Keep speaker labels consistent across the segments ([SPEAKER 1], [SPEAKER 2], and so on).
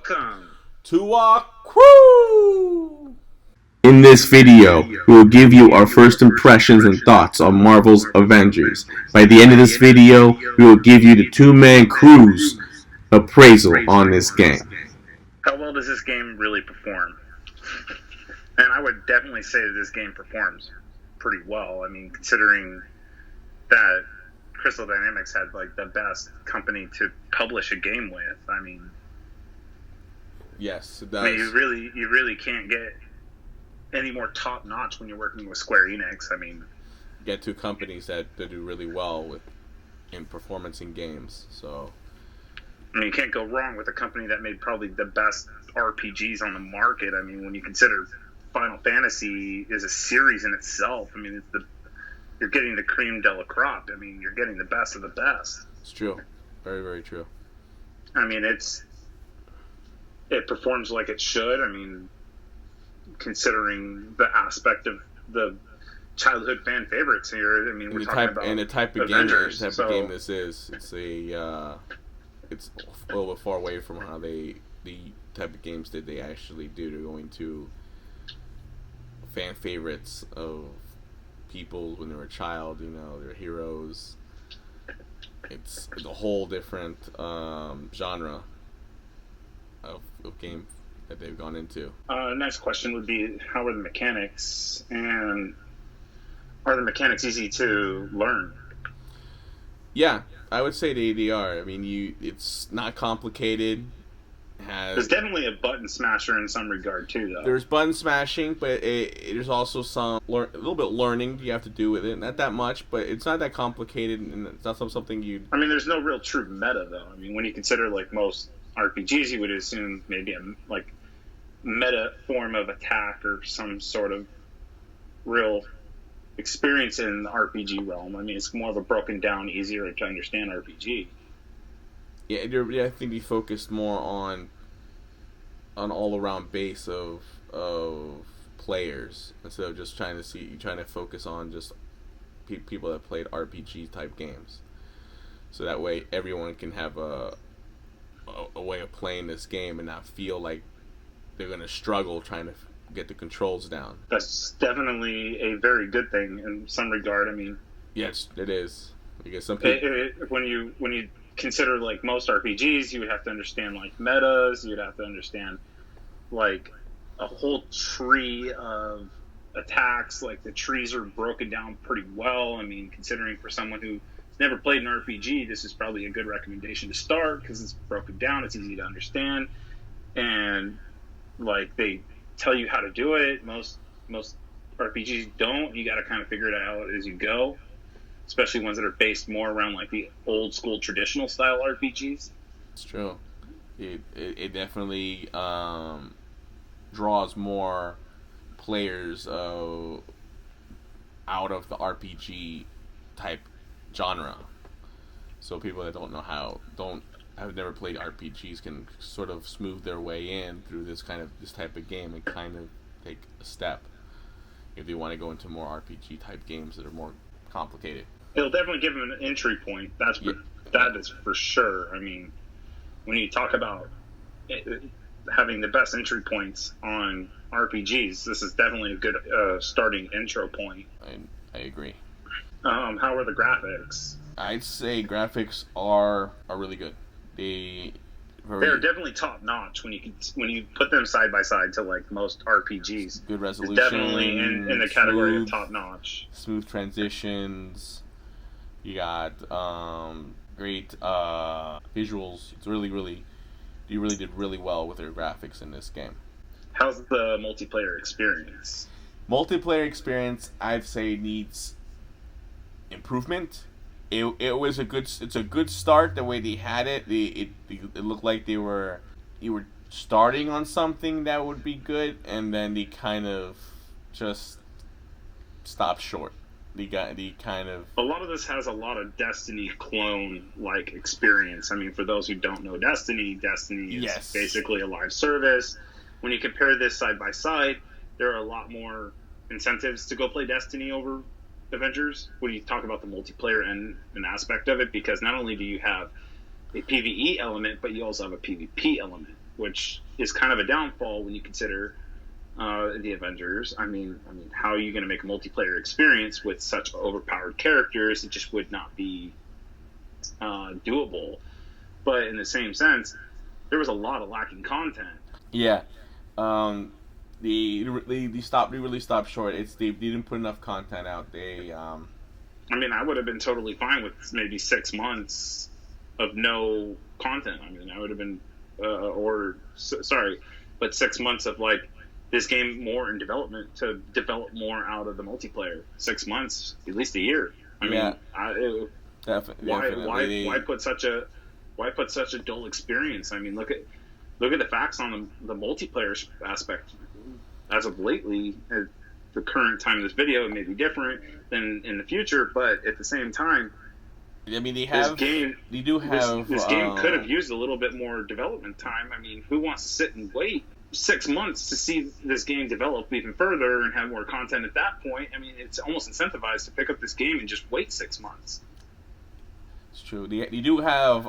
[SPEAKER 1] Welcome
[SPEAKER 2] to our crew!
[SPEAKER 3] In this video, we will give you our first impressions and thoughts on Marvel's Avengers. By the end of this video, we will give you the two-man crew's appraisal on this game.
[SPEAKER 1] How well does this game really perform? And I would definitely say that this game performs pretty well. I mean, considering that Crystal Dynamics had like the best company to publish a game with. I mean,
[SPEAKER 2] yes, it does.
[SPEAKER 1] I mean, you really can't get any more top notch when you're working with Square Enix. I mean,
[SPEAKER 2] get two companies that do really well in performance in games. So,
[SPEAKER 1] I mean, you can't go wrong with a company that made probably the best RPGs on the market. I mean, when you consider Final Fantasy is a series in itself, I mean, you're getting the cream de la crop. I mean, you're getting the best of the best.
[SPEAKER 2] It's true. Very, very true.
[SPEAKER 1] I mean, it performs like it should. I mean, considering the aspect of the childhood fan favorites here. I mean, we're talking about
[SPEAKER 2] the type of
[SPEAKER 1] Avengers,
[SPEAKER 2] game this is. It's a little bit far away from how the type of games that they actually do. They're going to fan favorites of people when they were a child. You know, they're heroes. It's a whole different genre of game that they've gone into.
[SPEAKER 1] Next question would be, how are the mechanics, and are the mechanics easy to learn?
[SPEAKER 2] Yeah, I would say they are. I mean, it's not complicated.
[SPEAKER 1] There's definitely a button smasher in some regard too, though.
[SPEAKER 2] There's button smashing, but there's also a little bit learning you have to do with it. Not that much, but it's not that complicated, and it's not something you.
[SPEAKER 1] I mean, there's no real true meta, though. I mean, when you consider like most RPGs, you would assume maybe a meta form of attack or some sort of real experience in the RPG realm. I mean, it's more of a broken down, easier to understand RPG.
[SPEAKER 2] Yeah, I think they focused more on all around base of players instead of just trying to focus on just people that played RPG type games. So that way everyone can have a way of playing this game and not feel like they're going to struggle trying to get the controls down.
[SPEAKER 1] That's definitely a very good thing in some regard. I mean,
[SPEAKER 2] yes, it is, because some people
[SPEAKER 1] when you consider like most RPGs, you would have to understand like metas. You'd have to understand like a whole tree of attacks. Like the trees are broken down pretty well. I mean, considering for someone who's never played an RPG, this is probably a good recommendation to start because it's broken down. It's easy to understand, and like they tell you how to do it. Most RPGs don't. You got to kind of figure it out as you go, especially ones that are based more around like the old school traditional style RPGs.
[SPEAKER 2] It's true. It definitely draws more players out of the RPG type genre. So people that have never played RPGs can sort of smooth their way in through this type of game and kind of take a step if they want to go into more RPG type games that are more complicated.
[SPEAKER 1] It'll definitely give them an entry point. That is for sure. I mean, when you talk about having the best entry points on RPGs, this is definitely a good starting intro point.
[SPEAKER 2] I agree.
[SPEAKER 1] How are the graphics?
[SPEAKER 2] I'd say graphics are really good.
[SPEAKER 1] They're definitely top notch when you put them side by side to like most RPGs.
[SPEAKER 2] Good resolution.
[SPEAKER 1] It's definitely in the category of top notch.
[SPEAKER 2] Smooth transitions. You got great visuals. It's you really did really well with your graphics in this game.
[SPEAKER 1] How's the multiplayer experience?
[SPEAKER 2] Multiplayer experience, I'd say, needs improvement. It's a good start the way they had it. It looked like you were starting on something that would be good, and then they kind of just stopped short. A
[SPEAKER 1] lot of this has a lot of Destiny clone like experience. I mean, for those who don't know Destiny is basically a live service. When you compare this side by side, there are a lot more incentives to go play Destiny over Avengers when you talk about the multiplayer and an aspect of it, because not only do you have a PvE element, but you also have a PvP element. which is kind of a downfall when you consider the Avengers. How are you going to make a multiplayer experience with such overpowered characters? It just would not be doable. But in the same sense, there was a lot of lacking content.
[SPEAKER 2] Yeah, they really stopped short. They didn't put enough content out.
[SPEAKER 1] I would have been totally fine with maybe 6 months of no content. I would have been, but 6 months of like this game more in development to develop more out of the multiplayer. 6 months, at least a year.
[SPEAKER 2] Definitely.
[SPEAKER 1] Why put such a dull experience? Look at the facts on the multiplayer aspect. As of lately, at the current time of this video, it may be different than in the future, but at the same time,
[SPEAKER 2] this
[SPEAKER 1] game could have used a little bit more development time. Who wants to sit and wait 6 months to see this game develop even further and have more content at that point? It's almost incentivized to pick up this game and just wait 6 months.
[SPEAKER 2] It's true. You do have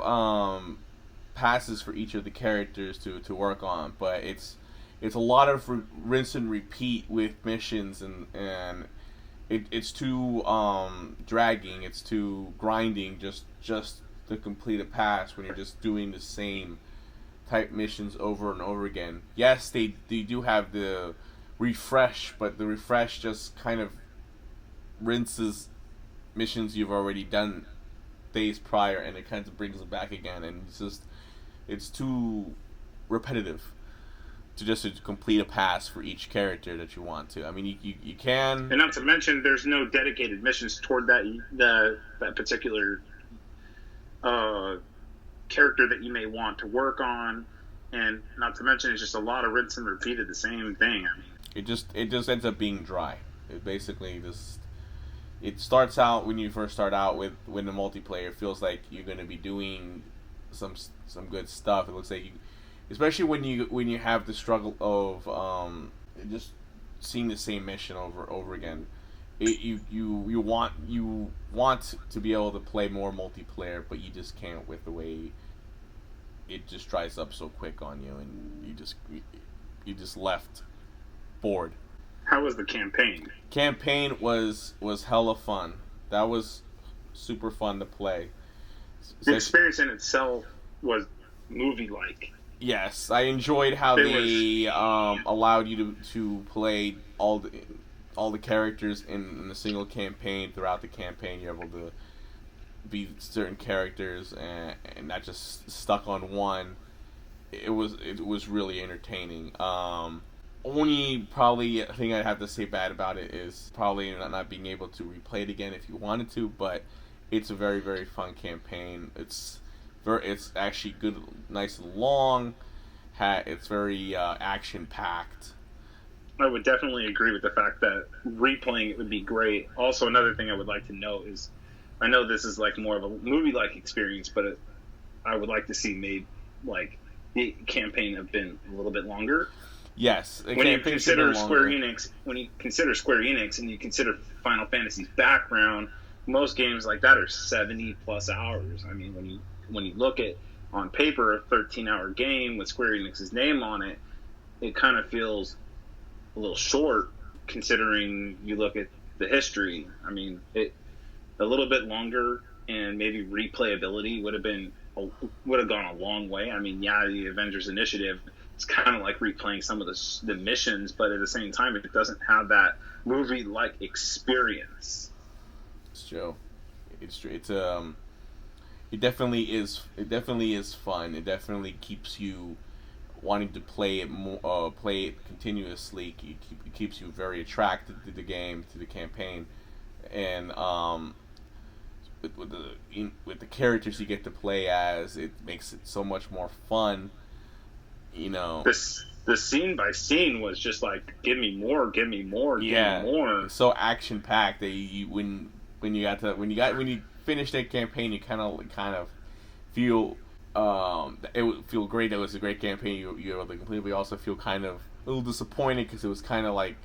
[SPEAKER 2] passes for each of the characters to work on, but it's a lot of rinse and repeat with missions, and it's too dragging. It's too grinding just to complete a pass when you're just doing the same type missions over and over again. Yes, they do have the refresh, but the refresh just kind of rinses missions you've already done days prior, and it kind of brings them back again, and it's too repetitive to complete a pass for each character that you want to. You can,
[SPEAKER 1] and not to mention there's no dedicated missions toward that particular character that you may want to work on, and not to mention it's just a lot of rinse and repeat of the same thing.
[SPEAKER 2] It just ends up being dry. It basically just. It starts out when you first start out when the multiplayer feels like you're going to be doing some good stuff. It looks like especially when you have the struggle of just seeing the same mission over again. You want to be able to play more multiplayer, but you just can't with the way it just dries up so quick on you, and you just left bored.
[SPEAKER 1] How was the campaign?
[SPEAKER 2] Campaign was hella fun. That was super fun to play.
[SPEAKER 1] The experience in itself was movie-like.
[SPEAKER 2] Yes, I enjoyed how they allowed you to play all the characters in a single campaign. Throughout the campaign, you're able to be certain characters and not just stuck on one. It was really entertaining. Only probably thing I'd have to say bad about it is probably not being able to replay it again if you wanted to, but it's a very, very fun campaign. It's actually good, nice and long. It's very action packed.
[SPEAKER 1] I would definitely agree with the fact that replaying it would be great. Also, another thing I would like to note is, I know this is like more of a movie-like experience, but I would like to see the campaign have been a little bit longer.
[SPEAKER 2] Yes,
[SPEAKER 1] when you consider Square Enix and you consider Final Fantasy's background, most games like that are 70 plus hours. When you look at on paper a 13-hour game with Square Enix's name on it, it kind of feels a little short considering you look at the history. A little bit longer and maybe replayability would have gone a long way. The Avengers Initiative. It's kind of like replaying some of the missions, but at the same time, it doesn't have that movie-like experience.
[SPEAKER 2] It's true. It definitely is. It definitely is fun. It definitely keeps you wanting to play it more, play it continuously. It keeps you very attracted to the game, to the campaign, and with the characters you get to play as, it makes it so much more fun.
[SPEAKER 1] The scene by scene was just like, give me more, give me more, give me more.
[SPEAKER 2] It's so action packed that when you finish that campaign, you kind of feel it would feel great. It was a great campaign. You were able to complete. But you also feel kind of a little disappointed because it was kind of like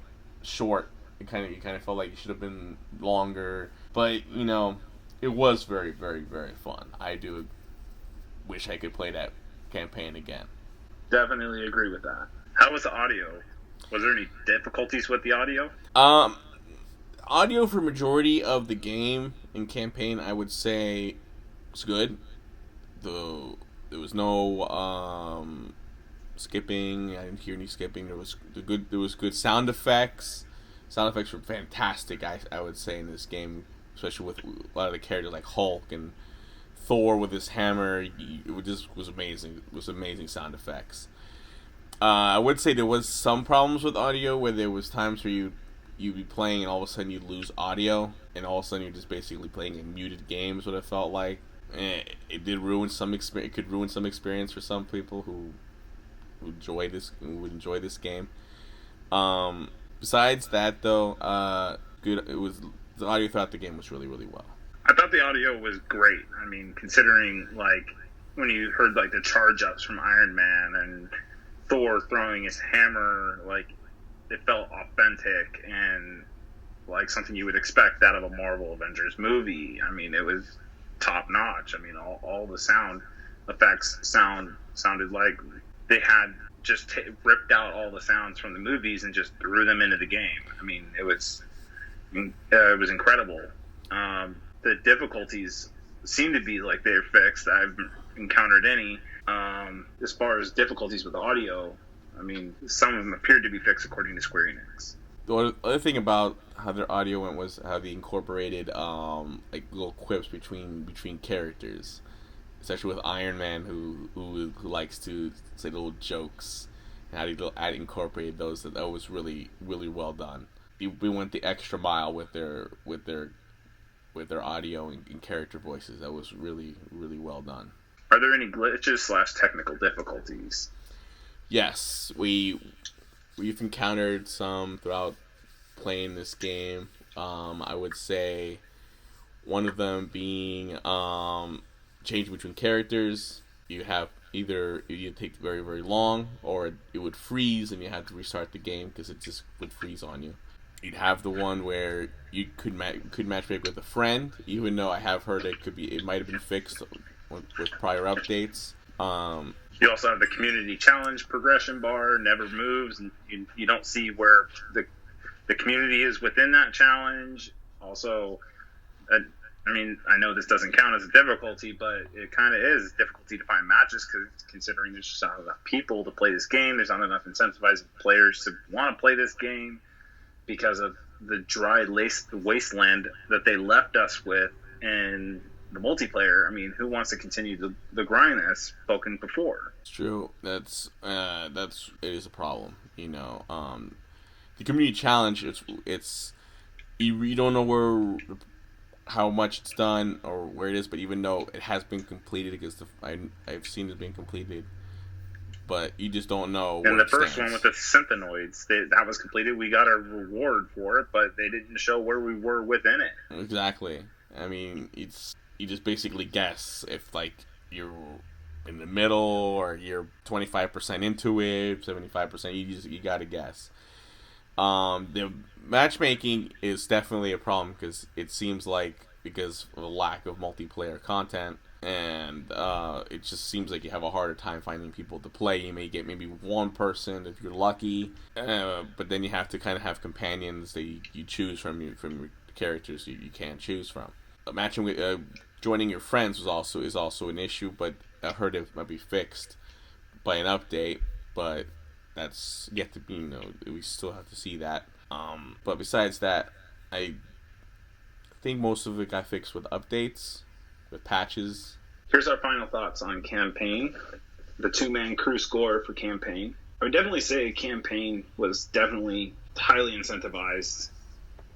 [SPEAKER 2] short. You kind of felt like it should have been longer. But it was very, very, very fun. I do wish I could play that campaign again.
[SPEAKER 1] Definitely agree with that. How was the audio? Was there any difficulties with the audio?
[SPEAKER 2] Audio for majority of the game in campaign, I would say, was good. There was no skipping. I didn't hear any skipping. There was good sound effects. Sound effects were fantastic. I would say in this game, especially with a lot of the characters like Hulk and Thor with his hammer. It just was amazing. It was amazing sound effects. I would say there was some problems with audio where there was times where you'd be playing and all of a sudden you'd lose audio and all of a sudden you're just basically playing a muted game is what it felt like. It did ruin some experience. It could ruin some experience for some people who would enjoy this game. Besides that though, good. It was the audio throughout the game was really really well.
[SPEAKER 1] I thought the audio was great. I mean, considering like when you heard like the charge ups from Iron Man and Thor throwing his hammer, like it felt authentic and like something you would expect out of a Marvel Avengers movie. I mean, it was top notch. I mean, all the sound effects sounded like they had just ripped out all the sounds from the movies and just threw them into the game. I mean, it was incredible. The difficulties seem to be like they're fixed. I haven't encountered any. As far as difficulties with audio, I mean, some of them appeared to be fixed according to Square Enix.
[SPEAKER 2] The other thing about how their audio went was how they incorporated like little quips between characters, especially with Iron Man who likes to say little jokes, and how they incorporated those. That was really really well done. We went the extra mile with their audio and character voices. That was really really well done.
[SPEAKER 1] Are there any glitches / technical difficulties?
[SPEAKER 2] Yes, we've encountered some throughout playing this game. I would say one of them being changing between characters. You have either it take very very long, or it would freeze and you had to restart the game because it just would freeze on you. You'd have the one where you could matchmake with a friend, even though I have heard it might have been fixed with prior updates.
[SPEAKER 1] You also have the community challenge progression bar, never moves, and you don't see where the community is within that challenge. Also, I mean, I know this doesn't count as a difficulty, but it kind of is difficulty to find matches considering there's just not enough people to play this game. There's not enough incentivized players to want to play this game because of the dry wasteland that they left us with in the multiplayer. I mean, who wants to continue the grind that's spoken before?
[SPEAKER 2] It's true. It is a problem. You know, the community challenge. It's you don't know how much it's done or where it is, but even though it has been completed, because I've seen it being completed, but you just don't know.
[SPEAKER 1] And the first one with the synthenoids, that was completed. We got a reward for it, but they didn't show where we were within it.
[SPEAKER 2] Exactly. I mean, you just basically guess if like you're in the middle or you're 25% into it, 75%. You gotta guess. The matchmaking is definitely a problem because it seems like because of the lack of multiplayer content, and it just seems like you have a harder time finding people to play. You may get maybe one person if you're lucky, but then you have to kind of have companions that you choose from your characters you can't choose from. Matching with joining your friends is also an issue, but I heard it might be fixed by an update, but that's yet to be, we still have to see that. But besides that, I think most of it got fixed with updates, with patches.
[SPEAKER 1] Here's our final thoughts on campaign. The 2-man crew score for campaign. I would definitely say campaign was definitely highly incentivized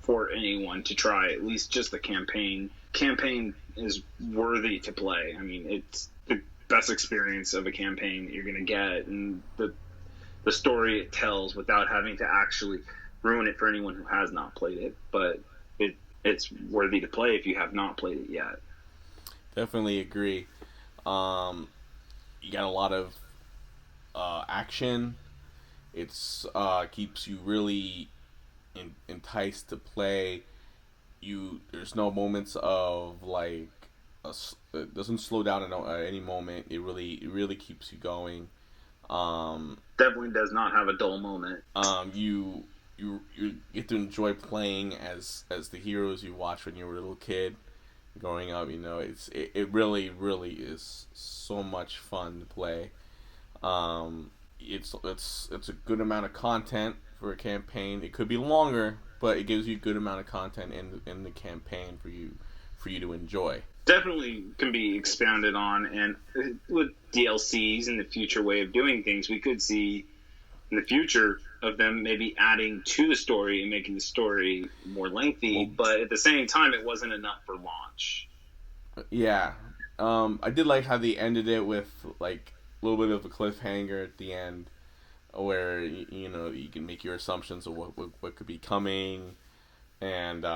[SPEAKER 1] for anyone to try at least just the campaign. Campaign is worthy to play. I mean, it's the best experience of a campaign that you're going to get, and the story it tells without having to actually ruin it for anyone who has not played it. But it's worthy to play if you have not played it yet.
[SPEAKER 2] Definitely agree. You got a lot of action. It's keeps you really enticed to play. There's no moments of like it doesn't slow down at any moment. It really keeps you going.
[SPEAKER 1] Definitely does not have a dull moment.
[SPEAKER 2] You get to enjoy playing as the heroes you watched when you were a little kid growing up. It really is so much fun to play. It's a good amount of content for a campaign. It could be longer, but it gives you a good amount of content in the campaign for you to enjoy.
[SPEAKER 1] Definitely can be expanded on, and with DLCs and the future way of doing things, we could see in the future of them maybe adding to the story and making the story more lengthy, but at the same time, it wasn't enough for launch.
[SPEAKER 2] Yeah. I did like how they ended it with like a little bit of a cliffhanger at the end, where you can make your assumptions of what could be coming, and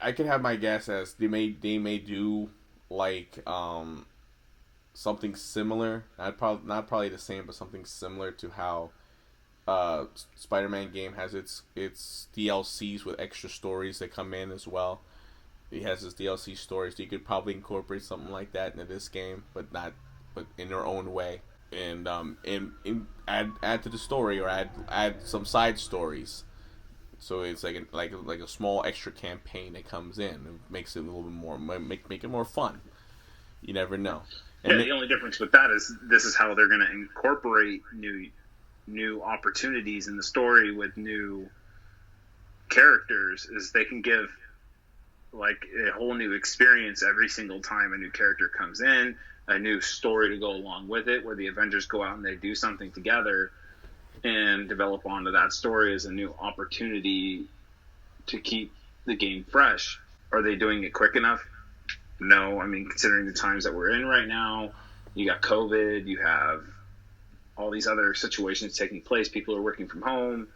[SPEAKER 2] I could have my guess as they may do like something similar, not probably the same, but something similar to how Spider-Man game has its DLCs with extra stories that come in as well. It has its DLC stories, so you could probably incorporate something like that into this game, but in their own way, and add to the story, or add some side stories. So it's like a small extra campaign that comes in and makes it a little bit more make it more fun. You never know.
[SPEAKER 1] And the only difference with that is this is how they're going to incorporate new opportunities in the story with new characters. Is they can give like a whole new experience every single time a new character comes in, a new story to go along with it, where the Avengers go out and they do something together and develop onto that story as a new opportunity to keep the game fresh. Are they doing it quick enough? No. I mean, considering the times that we're in right now, you got COVID, you have all these other situations taking place, people are working from home.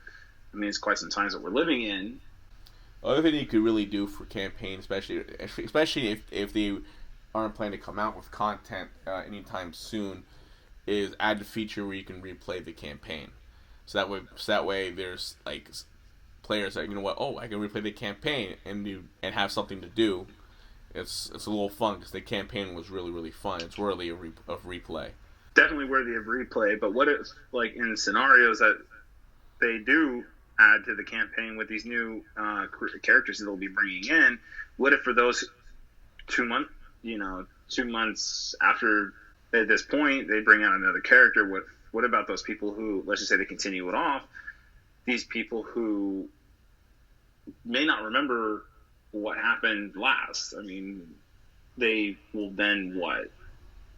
[SPEAKER 1] I mean, it's quite some times that we're living in.
[SPEAKER 2] Other thing you could really do for campaigns, especially if they aren't planning to come out with content anytime soon, is add the feature where you can replay the campaign. So that way there's like players that, you know what, I can replay the campaign and have something to do. It's a little fun because the campaign was really fun. It's worthy of replay.
[SPEAKER 1] Definitely worthy of replay. But what if, like, in scenarios that they do add to the campaign with these new characters that they'll be bringing in, what if for those 2 months after at this point they bring out another character? What about those people who, let's just say they continue it off, these people who may not remember what happened last? I mean, they will then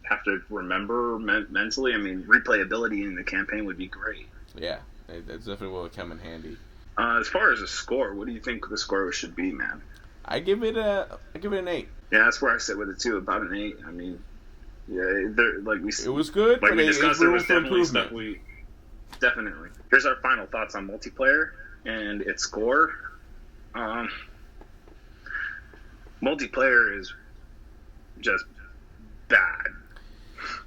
[SPEAKER 1] have to remember mentally? I mean, replayability in the campaign would be great.
[SPEAKER 2] Yeah, it definitely will come in handy.
[SPEAKER 1] As far as a score, what do you think the score should be, man?
[SPEAKER 2] I give it an 8.
[SPEAKER 1] Yeah, that's where I sit with it too, about an 8. I mean, yeah, it
[SPEAKER 2] was good.
[SPEAKER 1] Like we discussed, there was definitely stuff definitely. Here's our final thoughts on multiplayer and its score. Multiplayer is just bad.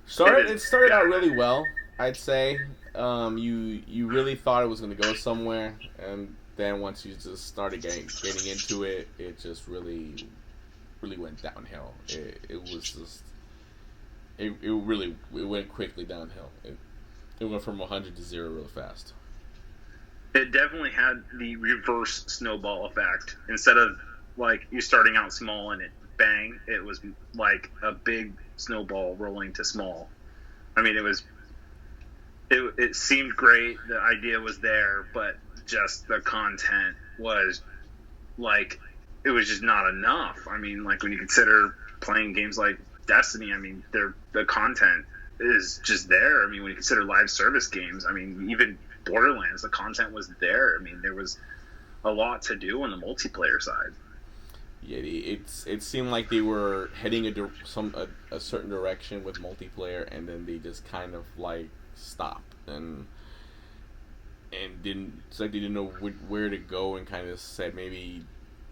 [SPEAKER 2] It started out really well, I'd say. You really thought it was going to go somewhere, and then once you just started getting into it, it just really went downhill. It was just it went quickly downhill. It went from 100 to 0 real fast.
[SPEAKER 1] It definitely had the reverse snowball effect. Instead of like you starting out small and it bang, it was like a big snowball rolling to small. I mean, it seemed great, the idea was there, but just the content was like, it was just not enough. I mean, like when you consider playing games like Destiny, I mean, the content is just there. I mean, when you consider live service games, I mean, even Borderlands, the content was there. I mean, there was a lot to do on the multiplayer side.
[SPEAKER 2] Yeah, it seemed like they were heading a certain direction with multiplayer, and then they just kind of like stopped and didn't. It's like they didn't know where to go, and kind of said maybe.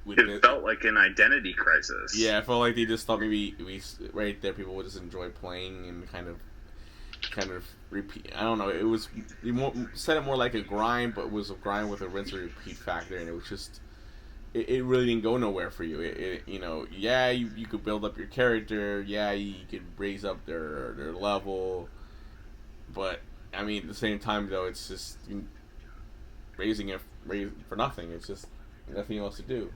[SPEAKER 1] It felt like an identity crisis.
[SPEAKER 2] Yeah, I felt like they just thought maybe right there people would just enjoy playing and kind of repeat. I don't know. It was said it more like a grind, but it was a grind with a rinse and repeat factor, and it was just. It really didn't go nowhere for you. You could build up your character. Yeah, you could raise up their level, But I mean, at the same time, though, it's just raising it for nothing. It's just nothing else to do.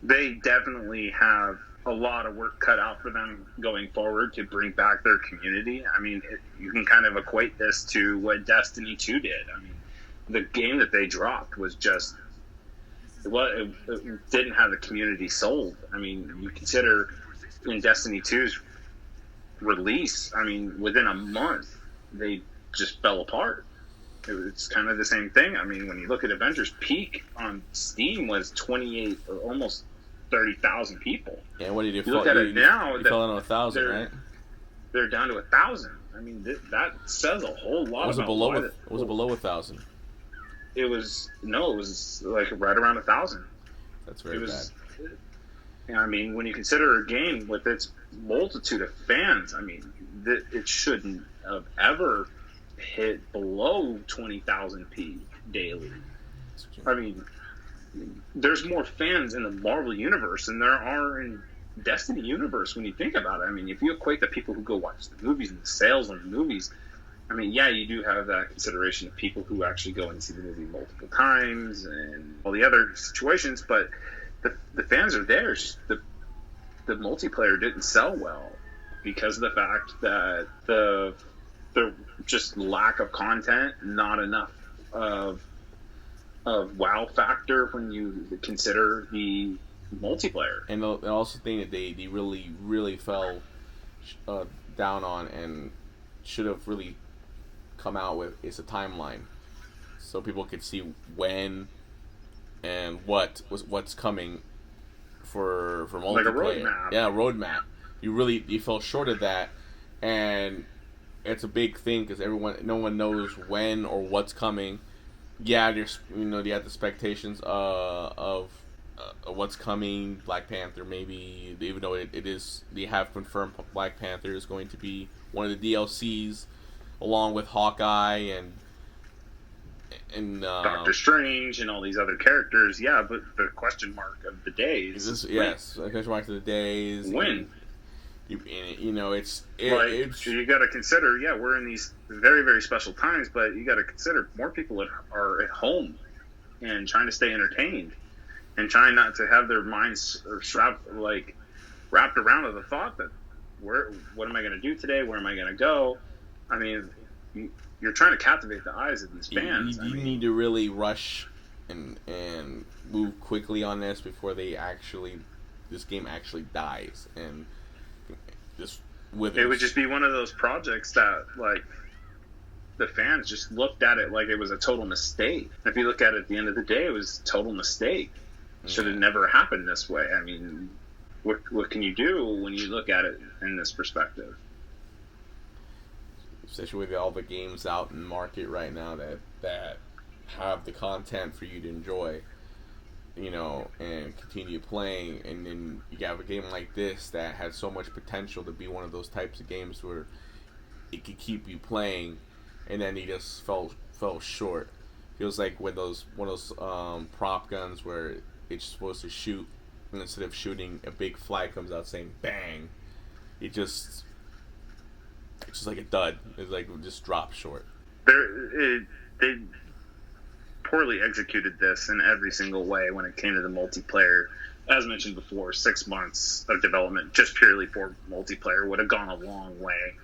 [SPEAKER 1] They definitely have a lot of work cut out for them going forward to bring back their community. I mean, you can kind of equate this to what Destiny 2 did. I mean, the game that they dropped was just, it didn't have the community sold. I mean, you consider in Destiny 2's release, I mean, within a month, they just fell apart. It's kind of the same thing. I mean, when you look at Avengers, peak on Steam was 28 or almost 30,000 people.
[SPEAKER 2] Yeah, what did you
[SPEAKER 1] look at it now?
[SPEAKER 2] You fell on 1,000, right?
[SPEAKER 1] They're down to 1,000. I mean, that says a whole lot.
[SPEAKER 2] Was it below? Was it below 1,000?
[SPEAKER 1] It was like right around 1,000.
[SPEAKER 2] That's very bad.
[SPEAKER 1] I mean, when you consider a game with its multitude of fans, I mean, it shouldn't have ever hit below 20,000 P daily. I mean, there's more fans in the Marvel universe than there are in Destiny universe when you think about it. I mean, if you equate the people who go watch the movies and the sales on the movies, I mean, yeah, you do have that consideration of people who actually go and see the movie multiple times and all the other situations, but the fans are there. The multiplayer didn't sell well because of the fact that the just lack of content, not enough of wow factor when you consider the multiplayer.
[SPEAKER 2] And I also think that they really, really fell down on and should have really come out with is a timeline, so people could see when and what's coming for multiplayer.
[SPEAKER 1] Like a roadmap.
[SPEAKER 2] Yeah, roadmap. You fell short of that, and it's a big thing because no one knows when or what's coming. Yeah, there's you have the expectations of what's coming. Black Panther, maybe, even though they have confirmed Black Panther is going to be one of the DLCs, along with Hawkeye and
[SPEAKER 1] Doctor Strange and all these other characters. Yeah, but the question mark of the day is
[SPEAKER 2] the question mark of the day is
[SPEAKER 1] when.
[SPEAKER 2] It's
[SPEAKER 1] you got to consider. Yeah, we're in these very, very special times, but you got to consider more people are at home and trying to stay entertained and trying not to have their minds wrapped around with the thought that what am I going to do today? Where am I going to go? I mean, you're trying to captivate the eyes of these fans.
[SPEAKER 2] You need to really rush and move quickly on this before this game actually dies. And just withers.
[SPEAKER 1] It would just be one of those projects that the fans just looked at it like it was a total mistake. If you look at it at the end of the day, it was a total mistake. It should have never happened this way. I mean, what can you do when you look at it in this perspective?
[SPEAKER 2] Especially with all the games out in the market right now that have the content for you to enjoy, and continue playing, and then you have a game like this that has so much potential to be one of those types of games where it could keep you playing, and then he just fell short. Feels like one of those prop guns where it's supposed to shoot, and instead of shooting, a big flag comes out saying "bang." It's just like a dud. It's like it just dropped short.
[SPEAKER 1] They poorly executed this in every single way when it came to the multiplayer. As mentioned before, 6 months of development just purely for multiplayer would have gone a long way.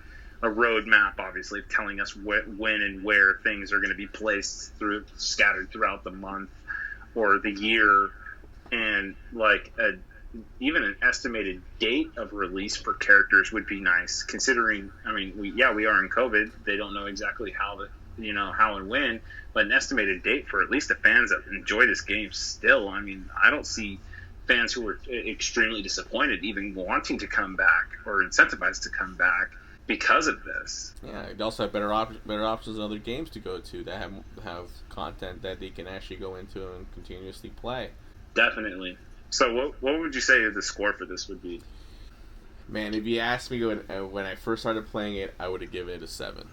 [SPEAKER 1] A roadmap, obviously, telling us when and where things are going to be placed scattered throughout the month or the year, and even an estimated date of release for characters would be nice, considering, I mean, we are in COVID. They don't know exactly how and when, but an estimated date for at least the fans that enjoy this game still. I mean, I don't see fans who are extremely disappointed even wanting to come back or incentivized to come back because of this.
[SPEAKER 2] Yeah, they also have better options than other games to go to that have content that they can actually go into and continuously play.
[SPEAKER 1] Definitely. So what would you say the score for this would be?
[SPEAKER 2] Man, if you asked me when I first started playing it, I would have given it a 7.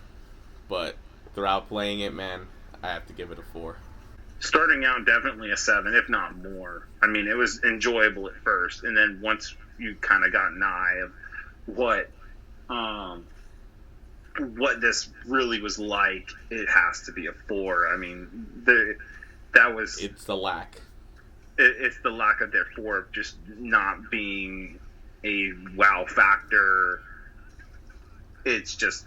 [SPEAKER 2] But throughout playing it, man, I have to give it a 4.
[SPEAKER 1] Starting out, definitely a 7, if not more. I mean, it was enjoyable at first, and then once you kind of got an eye of what what this really was like, it has to be a 4. I mean, that was
[SPEAKER 2] It's the lack.
[SPEAKER 1] it's the lack of their 4 just not being a wow factor. It's just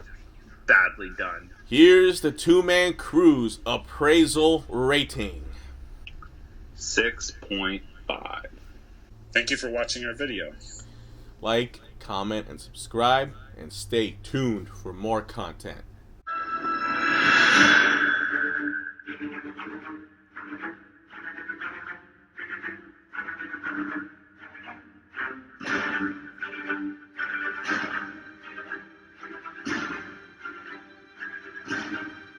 [SPEAKER 1] badly done.
[SPEAKER 2] Here's the two-man crew's appraisal rating.
[SPEAKER 1] 6.5. Thank you for watching our video.
[SPEAKER 2] Like, comment, and subscribe, and stay tuned for more content.